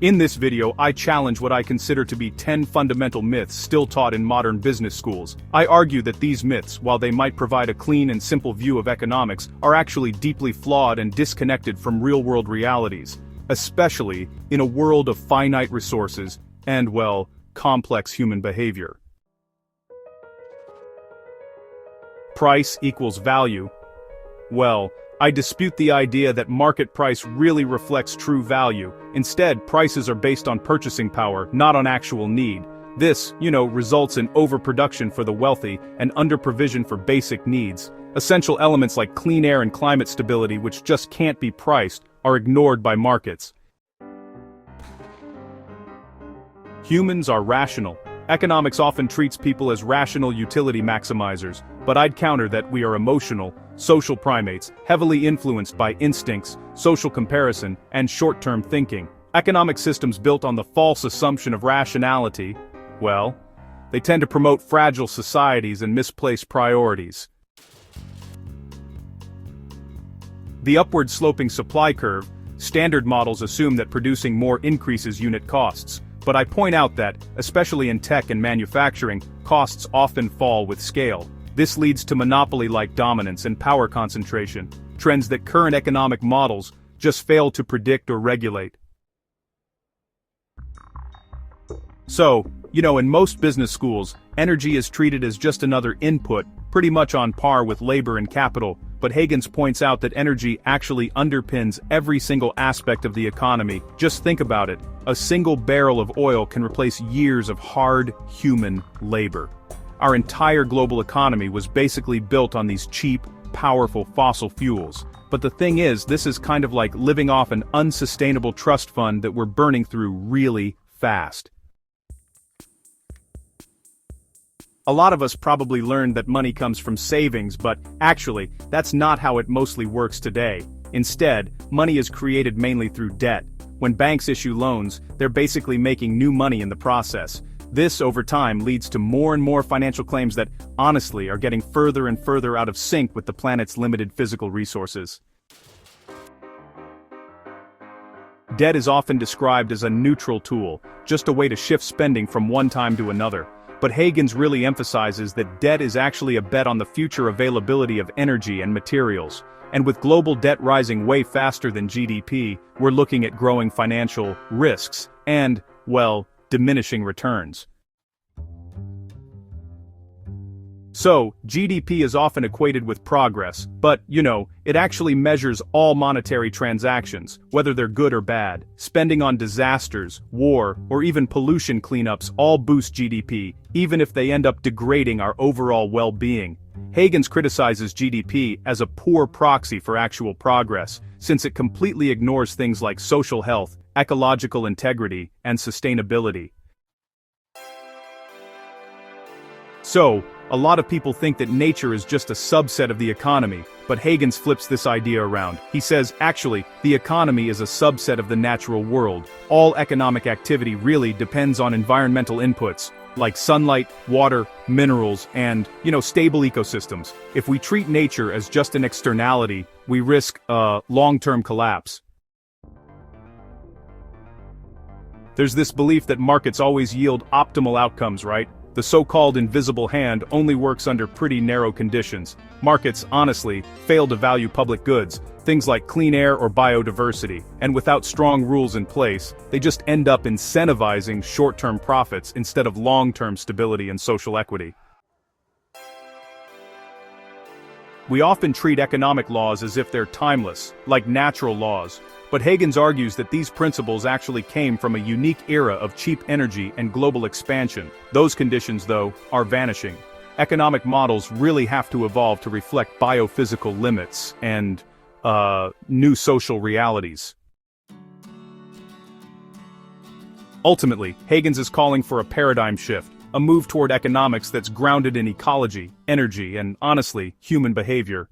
In this video, I challenge what I consider to be 10 fundamental myths still taught in modern business schools. I argue that these myths, while they might provide a clean and simple view of economics, are actually deeply flawed and disconnected from real-world realities, especially in a world of finite resources and, well, complex human behavior. Price equals value. Well, I dispute the idea that market price really reflects true value. Instead, prices are based on purchasing power, not on actual need. This, results in overproduction for the wealthy and underprovision for basic needs. Essential elements like clean air and climate stability, which just can't be priced, are ignored by markets. Humans are rational. Economics often treats people as rational utility maximizers, but I'd counter that we are emotional, social primates, heavily influenced by instincts, social comparison, and short-term thinking. Economic systems built on the false assumption of rationality, well, they tend to promote fragile societies and misplaced priorities. The upward-sloping supply curve, standard models assume that producing more increases unit costs. But I point out that, especially in tech and manufacturing, costs often fall with scale. This leads to monopoly-like dominance and power concentration, trends that current economic models just fail to predict or regulate. So, in most business schools, energy is treated as just another input, pretty much on par with labor and capital, but Hagens points out that energy actually underpins every single aspect of the economy. Just think about it. A single barrel of oil can replace years of hard, human labor. Our entire global economy was basically built on these cheap, powerful fossil fuels. But the thing is, this is kind of like living off an unsustainable trust fund that we're burning through really fast. A lot of us probably learned that money comes from savings, but actually, that's not how it mostly works today. Instead, money is created mainly through debt. When banks issue loans, they're basically making new money in the process. This, over time, leads to more and more financial claims that, honestly, are getting further and further out of sync with the planet's limited physical resources. Debt is often described as a neutral tool, just a way to shift spending from one time to another. But Hagens really emphasizes that debt is actually a bet on the future availability of energy and materials. And with global debt rising way faster than GDP, we're looking at growing financial risks and, well, diminishing returns. So, GDP is often equated with progress, but, it actually measures all monetary transactions, whether they're good or bad. Spending on disasters, war, or even pollution cleanups all boost GDP, even if they end up degrading our overall well-being. Hagens criticizes GDP as a poor proxy for actual progress, since it completely ignores things like social health, ecological integrity, and sustainability. So, a lot of people think that nature is just a subset of the economy, but Hagens flips this idea around. He says, actually, the economy is a subset of the natural world. All economic activity really depends on environmental inputs, like sunlight, water, minerals, and, stable ecosystems. If we treat nature as just an externality, we risk long-term collapse. There's this belief that markets always yield optimal outcomes, right? The so-called invisible hand only works under pretty narrow conditions. Markets, honestly, fail to value public goods, things like clean air or biodiversity, and without strong rules in place, they just end up incentivizing short-term profits instead of long-term stability and social equity. We often treat economic laws as if they're timeless, like natural laws. But Hagens argues that these principles actually came from a unique era of cheap energy and global expansion. Those conditions, though, are vanishing. Economic models really have to evolve to reflect biophysical limits and, new social realities. Ultimately, Hagens is calling for a paradigm shift, a move toward economics that's grounded in ecology, energy, and, honestly, human behavior.